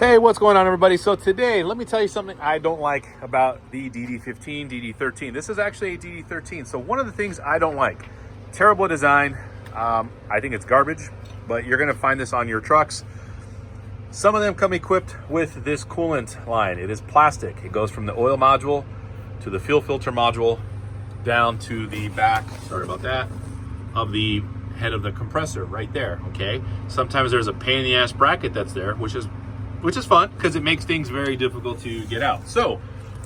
Hey, what's going on, everybody? So today, let me tell you something I don't like about the DD15, DD13. This is actually a DD13. So one of the things I don't like, terrible design. I think it's garbage, but you're gonna find this on your trucks. Some of them come equipped with this coolant line. It is plastic. It goes from the oil module to the fuel filter module down to the back, sorry about that, of the head of the compressor right there, okay? Sometimes there's a pain in the ass bracket that's there, which is fun because it makes things very difficult to get out. So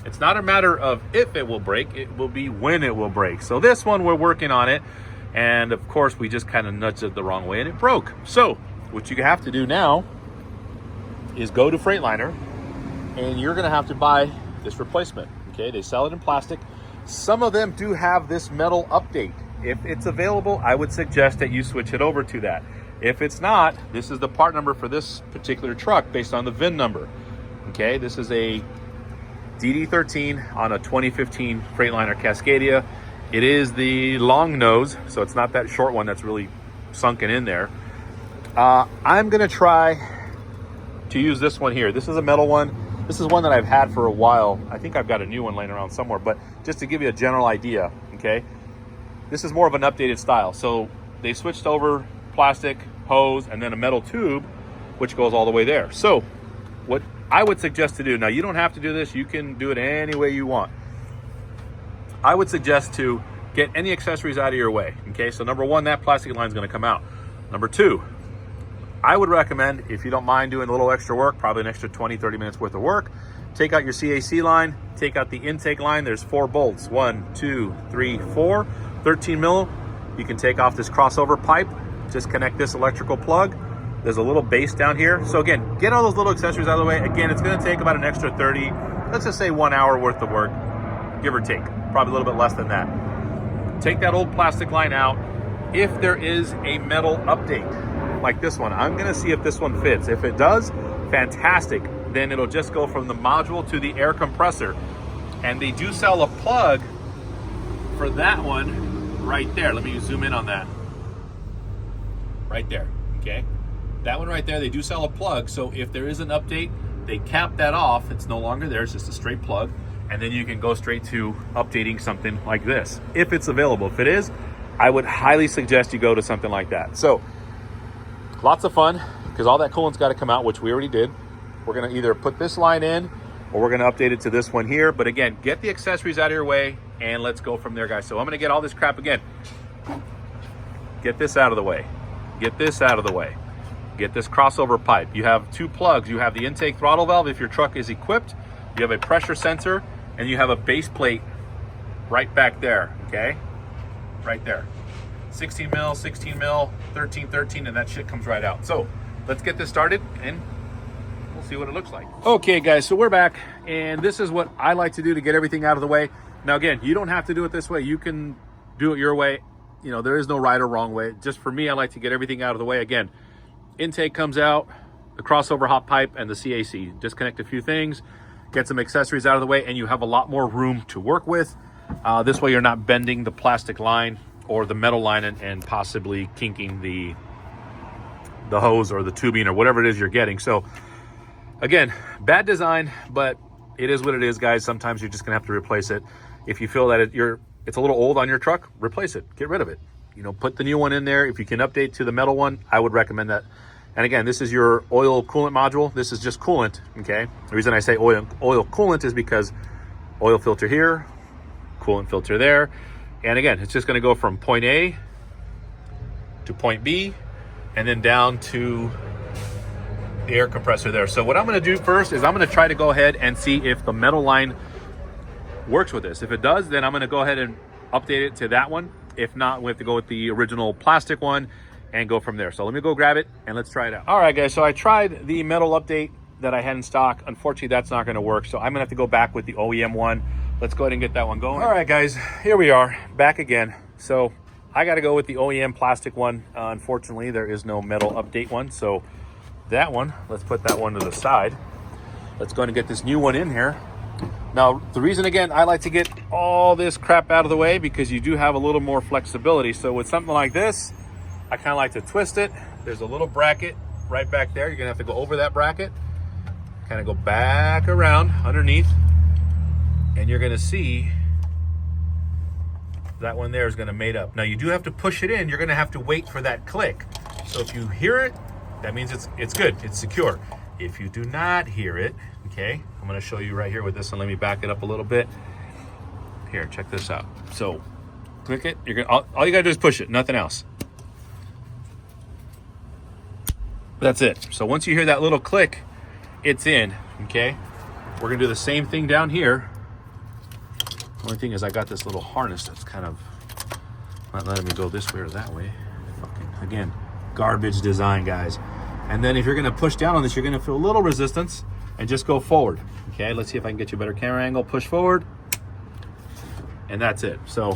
it's not a matter of if it will break, it will be when it will break. So this one, we're working on it. And of course, we just kind of nudged it the wrong way and it broke. So what you have to do now is go to Freightliner and you're gonna have to buy this replacement, okay? They sell it in plastic. Some of them do have this metal update. If it's available, I would suggest that you switch it over to that. If it's not, this is the part number for this particular truck based on the VIN number. Okay, this is a DD13 on a 2015 Freightliner Cascadia. It is the long nose, so it's not that short one that's really sunken in there. I'm gonna try to use this one here. This is a metal one. This is one that I've had for a while. I think I've got a new one laying around somewhere, but just to give you a general idea, okay? This is more of an updated style. So they switched over plastic hose and then a metal tube which goes all the way there. So what I would suggest to do, now you don't have to do this, you can do it any way you want. I would suggest to get any accessories out of your way, okay? So number one, that plastic line is going to come out. Number two, I would recommend, if you don't mind doing a little extra work, probably an extra 20-30 minutes worth of work, take out your CAC line, take out the intake line. There's 4 bolts, 1, 2, 3, 4, 13 mil. You can take off this crossover pipe. Just connect this electrical plug. There's a little base down here. So again, get all those little accessories out of the way. Again, it's gonna take about an extra 30, let's just say 1 hour worth of work, give or take, probably a little bit less than that. Take that old plastic line out. If there is a metal update, like this one, I'm gonna see if this one fits. If it does, fantastic. Then it'll just go from the module to the air compressor. And they do sell a plug for that one right there. Let me zoom in on that. Right there, okay? That one right there, they do sell a plug, so if there is an update, they cap that off. It's no longer there, it's just a straight plug, and then you can go straight to updating something like this, if it's available. If it is, I would highly suggest you go to something like that. So, lots of fun, because all that coolant's gotta come out, which we already did. We're gonna either put this line in, or we're gonna update it to this one here, but again, get the accessories out of your way, and let's go from there, guys. So I'm gonna get all this crap again. Get this out of the way. Get this out of the way. Get this crossover pipe. You have 2 plugs. You have the intake throttle valve if your truck is equipped. You have a pressure sensor, and you have a base plate right back there, okay? Right there. 16 mil, 16 mil, 13, 13, and that shit comes right out. So let's get this started, and we'll see what it looks like. Okay, guys, so we're back, and this is what I like to do to get everything out of the way. Now, again, you don't have to do it this way. You can do it your way. You know, there is no right or wrong way. Just for me, I like to get everything out of the way. Again, intake comes out, the crossover hot pipe, and the CAC. Disconnect a few things, get some accessories out of the way, and you have a lot more room to work with. This way you're not bending the plastic line or the metal line and possibly kinking the hose or the tubing or whatever it is you're getting. So again, bad design, but it is what it is, guys. Sometimes you're just gonna have to replace it. If you feel that it's a little old on your truck, replace it, get rid of it. You know, put the new one in there. If you can update to the metal one, I would recommend that. And again, this is your oil coolant module. This is just coolant, okay? The reason I say oil coolant is because oil filter here, coolant filter there. And again, it's just gonna go from point A to point B, and then down to the air compressor there. So what I'm gonna do first is I'm gonna try to go ahead and see if the metal line works with this. If it does, then I'm gonna go ahead and update it to that one. If not, we have to go with the original plastic one and go from there. So let me go grab it and let's try it out. All right, guys, so I tried the metal update that I had in stock. Unfortunately, that's not gonna work. So I'm gonna have to go back with the OEM one. Let's go ahead and get that one going. All right, guys, here we are, back again. So I gotta go with the OEM plastic one. Unfortunately, there is no metal update one. So that one, let's put that one to the side. Let's go ahead and get this new one in here. Now, the reason, again, I like to get all this crap out of the way because you do have a little more flexibility. So with something like this, I kind of like to twist it. There's a little bracket right back there. You're gonna have to go over that bracket. kind of go back around underneath, and you're gonna see that one there is gonna mate up. Now you do have to push it in. You're gonna have to wait for that click. So if you hear it, that means it's good, it's secure. If you do not hear it, okay, I'm gonna show you right here with this one. Let me back it up a little bit. Here, check this out. So click it, you're gonna, all you gotta do is push it, nothing else. That's it. So once you hear that little click, it's in, okay? We're gonna do the same thing down here. Only thing is I got this little harness that's kind of not letting me go this way or that way. Fucking, again, garbage design, guys. And then if you're gonna push down on this, you're gonna feel a little resistance and just go forward. Okay, let's see if I can get you a better camera angle. Push forward, and that's it. So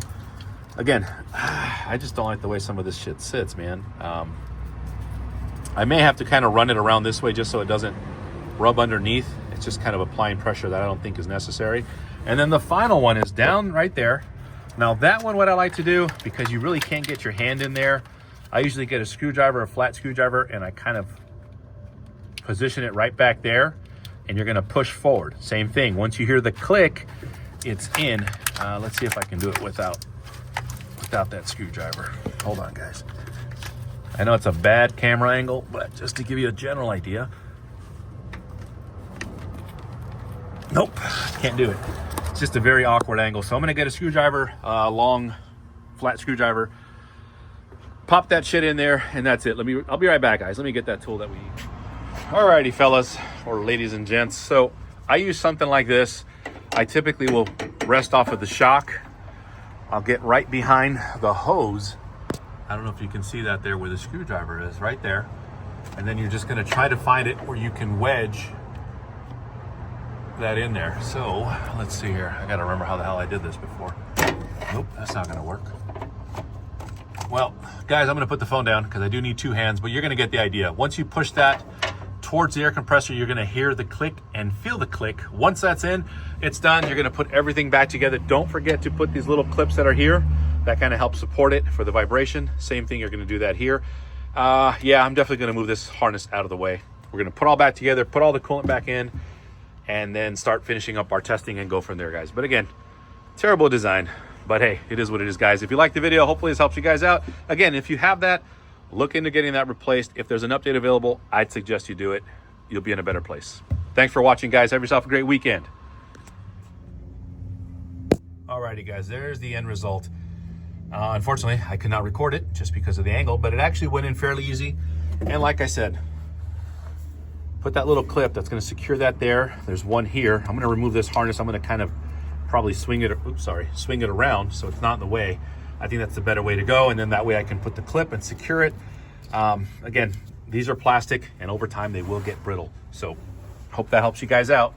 again, I just don't like the way some of this shit sits, man. I may have to kind of run it around this way just so it doesn't rub underneath. It's just kind of applying pressure that I don't think is necessary. And then the final one is down right there. Now that one, what I like to do, because you really can't get your hand in there, I usually get a screwdriver, a flat screwdriver, and I kind of position it right back there, and you're gonna push forward. Same thing, once you hear the click, it's in. Let's see if I can do it without that screwdriver. Hold on, guys. I know it's a bad camera angle, but just to give you a general idea. Nope, can't do it. It's just a very awkward angle. So I'm gonna get a screwdriver, long, flat screwdriver, pop that shit in there, and that's it. I'll be right back, guys. Let me get that tool that we need. Alrighty, fellas, or ladies and gents. So I use something like this. I typically will rest off of the shock. I'll get right behind the hose. I don't know if you can see that there where the screwdriver is, right there. And then you're just gonna try to find it where you can wedge that in there. So let's see here. I gotta remember how the hell I did this before. Nope, that's not gonna work. Well, guys, I'm gonna put the phone down because I do need two hands, but you're gonna get the idea. Once you push that towards the air compressor, you're gonna hear the click and feel the click. Once that's in, it's done. You're gonna put everything back together. Don't forget to put these little clips that are here. That kind of helps support it for the vibration. Same thing, you're gonna do that here. Yeah, I'm definitely gonna move this harness out of the way. We're gonna put all back together, put all the coolant back in, and then start finishing up our testing and go from there, guys. But again, terrible design, but hey, it is what it is, guys. If you like the video, hopefully this helps you guys out. Again, if you have that, look into getting that replaced. If there's an update available, I'd suggest you do it. You'll be in a better place. Thanks for watching, guys. Have yourself a great weekend. Alrighty, guys, there's the end result. Unfortunately, I could not record it just because of the angle, but it actually went in fairly easy. And like I said, put that little clip that's gonna secure that there. There's one here. I'm gonna remove this harness. I'm gonna kind of probably swing it around so it's not in the way. I think that's the better way to go. And then that way I can put the clip and secure it. Again, these are plastic and over time they will get brittle. So hope that helps you guys out.